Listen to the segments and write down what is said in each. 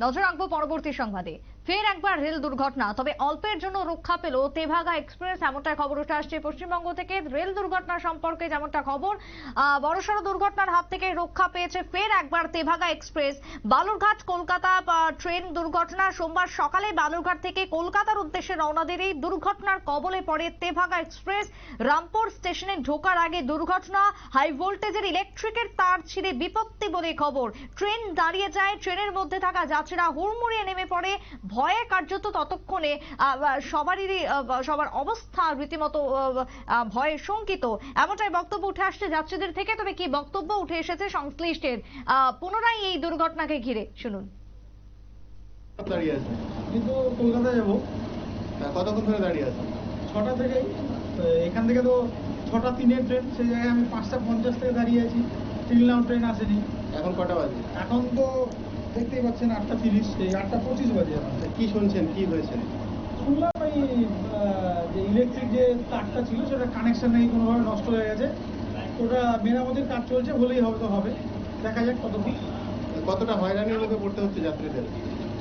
নজর রাখবো পরবর্তী সংবাদে। ফের একবার রেল দুর্ঘটনা, তবে অল্পের জন্য রক্ষা পেল তেভাগা এক্সপ্রেস, এমনটাই খবর উঠে আসছে পশ্চিমবঙ্গ থেকে। রেল দুর্ঘটনা সম্পর্কে যেমনটা খবর, বড়সড় দুর্ঘটনার হাত থেকে রক্ষা পেয়েছে ফের একবার তেভাগা এক্সপ্রেস। বালুরঘাট কলকাতা ট্রেন দুর্ঘটনা। সোমবার সকালে বালুরঘাট থেকে কলকাতার উদ্দেশ্যে রওনা দিয়ে এই দুর্ঘটনার কবলে পড়ে তেভাগা এক্সপ্রেস। রামপুর স্টেশনে ঢোকার আগে দুর্ঘটনা। হাই ভোল্টেজের ইলেকট্রিকের তার ছিঁড়ে বিপত্তি বলে খবর। ট্রেন দাঁড়িয়ে যায়, ট্রেনের মধ্যে থাকা যাত্রীরা হুড়মুড়িয়ে নেমে পড়ে। ভয়ে কার্যত ততক্ষণে সবার অবস্থা রীতিমতো ভয়ে শঙ্কিত, এমনটাই বক্তব্য উঠে আসছে যাত্রীদের থেকে। তবে কি বক্তব্য উঠে এসেছে সংশ্লিষ্টের পুনরায় এই দুর্ঘটনাকে ঘিরে, শুনুন। দাঁড়িয়ে আছে, কিন্তু কলকাতা যাবো। কতক্ষণ ধরে দাঁড়িয়ে আছে? 6টা থেকে। এখান থেকে তো 6টা 3-এর ট্রেন, সেই জায়গায় আমি 5টা 50 থেকে দাঁড়িয়ে আছি। তিনলাম ট্রেন আসেনি। এখন কটা বাজে? এখন তো দেখতেই পাচ্ছেন 8টা 30, 8টা 25 বাজে। কি শুনছেন, কি হয়েছে? শুনলাম এই যে ইলেকট্রিক যে তারটা ছিল সেটা কানেকশন নেই, কোনোভাবে নষ্ট হয়ে গেছে। ওটা মেরামতির কাজ চলছে, বলেই হয়তো হবে, দেখা যাক কতক্ষণ। কতটা হয়রানির মধ্যে পড়তে হচ্ছে যাত্রীদের?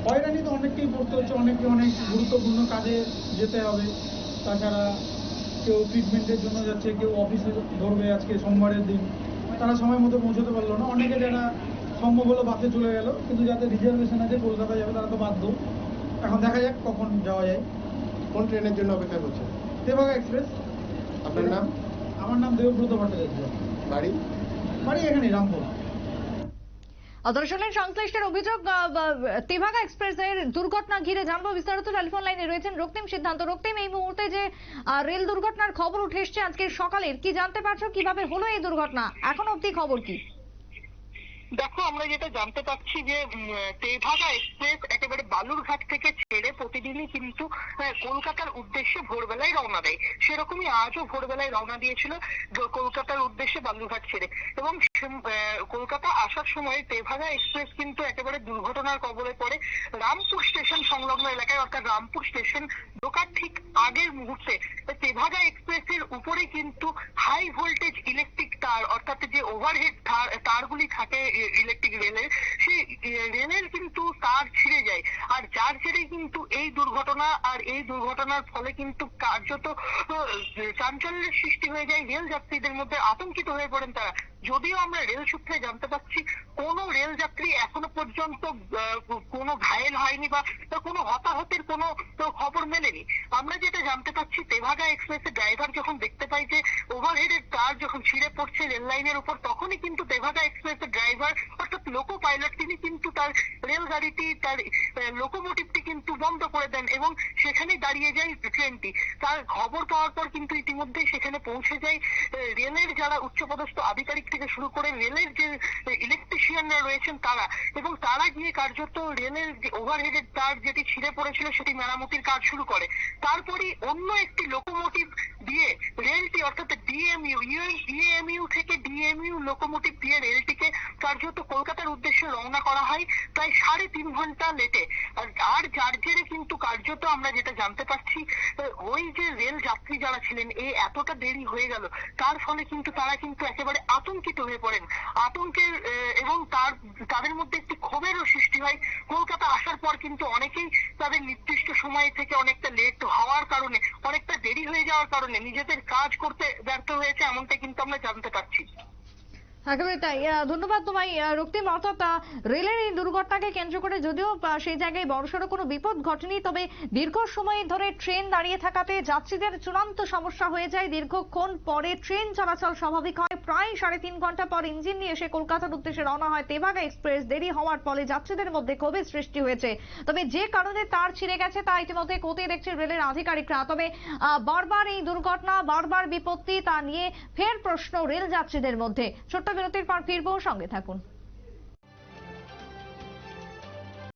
হয়রানি তো অনেককেই পড়তে হচ্ছে, অনেকে অনেক গুরুত্বপূর্ণ কাজে যেতে হবে। তাছাড়া কেউ ট্রিটমেন্টের জন্য যাচ্ছে, কেউ অফিসে ধরবে আজকে সোমবারের দিন, তারা সময় মতো পৌঁছতে পারলো না। অনেকে যারা সম্ভব হলো বাসে চলে গেল, কিন্তু যাদের রিজার্ভেশন আছে কলকাতা যাবে তারা তো বাধ্য। এখন দেখা যাক কখন যাওয়া যায়। কোন ট্রেনের জন্য অপেক্ষা করছেন? তেভাগা এক্সপ্রেস। আপনার নাম? আমার নাম দেবব্রত ভট্টাচার্য। বাড়ি? বাড়ি এখানে রামপুর। দর্শনের সংশ্লিষ্টের অভিযোগ, তেভাগা এক্সপ্রেসের দুর্ঘটনা ঘিরে জানবো বিস্তারিত। টেলিফোন লাইনে রয়েছেন রক্তিম সিদ্ধান্ত। রক্তিম, এই মুহূর্তে যে রেল দুর্ঘটনার খবর উঠে এসছে আজকের সকালের, কি জানতে পারছো, কিভাবে হলো এই দুর্ঘটনা, এখন অবধি খবর কি? দেখো, আমরা যেটা জানতে পারছি যে তেভাগা এক্সপ্রেস একেবারে বালুরঘাট থেকে ছেড়ে প্রতিদিনই কিন্তু কলকাতার উদ্দেশ্যে ভোরবেলায় রওনা দেয়। সেরকমই আজও ভোরবেলায় রওনা দিয়েছিল কলকাতার উদ্দেশ্যে বালুরঘাট ছেড়ে। এবং কলকাতা আসার সময় তেভাগা এক্সপ্রেস কিন্তু একেবারে দুর্ঘটনার কবলে পড়ে রামপুর স্টেশন সংলগ্ন এলাকায়, অর্থাৎ রামপুর স্টেশন ঢোকার ঠিক আগের মুহূর্তে তেভাগা এক্সপ্রেসের উপরে কিন্তু হাই ভোল্টেজ ইলেকট্রিক তার, অর্থাৎ যে ওভারহেড তারগুলি থাকে ইলেকট্রিক রেলের, সেই রেলের কিন্তু তার ছিঁড়ে যায়। আর যার জেরে কিন্তু এই দুর্ঘটনা। আর এই দুর্ঘটনার ফলে কিন্তু কার্যত চাঞ্চল্যের সৃষ্টি হয়ে যায়, রেল যাত্রীদের মধ্যে আতঙ্কিত হয়ে পড়েন তারা। যদিও আমরা রেল সূত্রে জানতে পারছি কোন রেল যাত্রী এখনো পর্যন্ত কোনো ঘায়েল হয়নি বা কোনো হতাহতের কোনো খবর মেলেনি। আমরা যেটা জানতে পারছি, তেভাগা এক্সপ্রেসের ড্রাইভার যখন দেখতে পাই যে ওভারহেডের তার যখন ছিঁড়ে পড়ছে রেল লাইনের উপর, তখনই কিন্তু তেভাগা এক্সপ্রেসের ড্রাইভার অর্থাৎ লোকো পাইলট তিনি কিন্তু তার রেলগাড়িটি, তার লোকোমোটিভটি কিন্তু বন্ধ করে দেন এবং সেখানেই দাঁড়িয়ে যায় ট্রেনটি। তার খবর পাওয়ার পর কিন্তু ইতিমধ্যেই সেখানে পৌঁছে যায় রেলের যারা উচ্চপদস্থ আধিকারিক থেকে শুরু করে রেলের যে ইলেকট্রিশিয়ানরা রয়েছেন তারা, এবং তারা গিয়ে কার্যত রেলের যে ওভারহেডের তার যেটি ছিঁড়ে পড়েছিল সেটি মেরামতির কাজ শুরু করে। তারপরই অন্য একটি লোকোমোটিভ দিয়ে রেলটি, অর্থাৎ ইএমইউ থেকে ডিএমইউ লোকোমোটিভ দিয়ে রেলটিকে কার্যত কলকাতার উদ্দেশ্যে রওনা করা হয় প্রায় 3.5 ঘন্টা লেটে। আর যার জেরে কিন্তু কার্যত আমরা যেটা জানতে পারছি, ওই যে রেল যাত্রী যারা ছিলেন, এই এতটা দেরি হয়ে গেল, তার ফলে কিন্তু তারা কিন্তু একেবারে আতঙ্কিত হয়ে পড়েন। আতঙ্কের এবং তাদের মধ্যে একটি ক্ষোভেরও সৃষ্টি হয়। কলকাতা আসার পর কিন্তু অনেকেই তাদের নির্দিষ্ট সময় থেকে অনেকটা লেট হওয়ার কারণে, অনেকটা দেরি হয়ে যাওয়ার কারণে নিজেদের কাজ করতে ব্যর্থ হয়েছে, এমনটা কিন্তু আমরা জানতে পারছি। একেবারে তাই, ধন্যবাদ তোমায় রক্তিম। অর্থাৎ রেলের এই দুর্ঘটনাকে কেন্দ্র করে যদিও সেই জায়গায় বড়সড় কোনো বিপদ ঘটেনি, তবে দীর্ঘ সময় ধরে ট্রেন দাঁড়িয়ে থাকাতে যাত্রীদের চূড়ান্ত সমস্যা হয়ে যায়। দীর্ঘক্ষণ পরে ট্রেন চলাচল স্বাভাবিক হয়। প্রায় 3.5 ঘন্টা পর ইঞ্জিন নিয়ে এসে কলকাতার উদ্দেশ্যে রওনা হয় তেভাগা এক্সপ্রেস। দেরি হওয়ার ফলে যাত্রীদের মধ্যে ক্ষোভের সৃষ্টি হয়েছে। তবে যে কারণে তার ছিঁড়ে গেছে তা ইতিমধ্যে খতিয়ে দেখছে রেলের আধিকারিকরা। তবে বারবার এই দুর্ঘটনা, বারবার বিপত্তি, তা নিয়ে ফের প্রশ্ন রেল যাত্রীদের মধ্যে। ছোট্ট বিরতির পর ফিরবো, সঙ্গে থাকুন।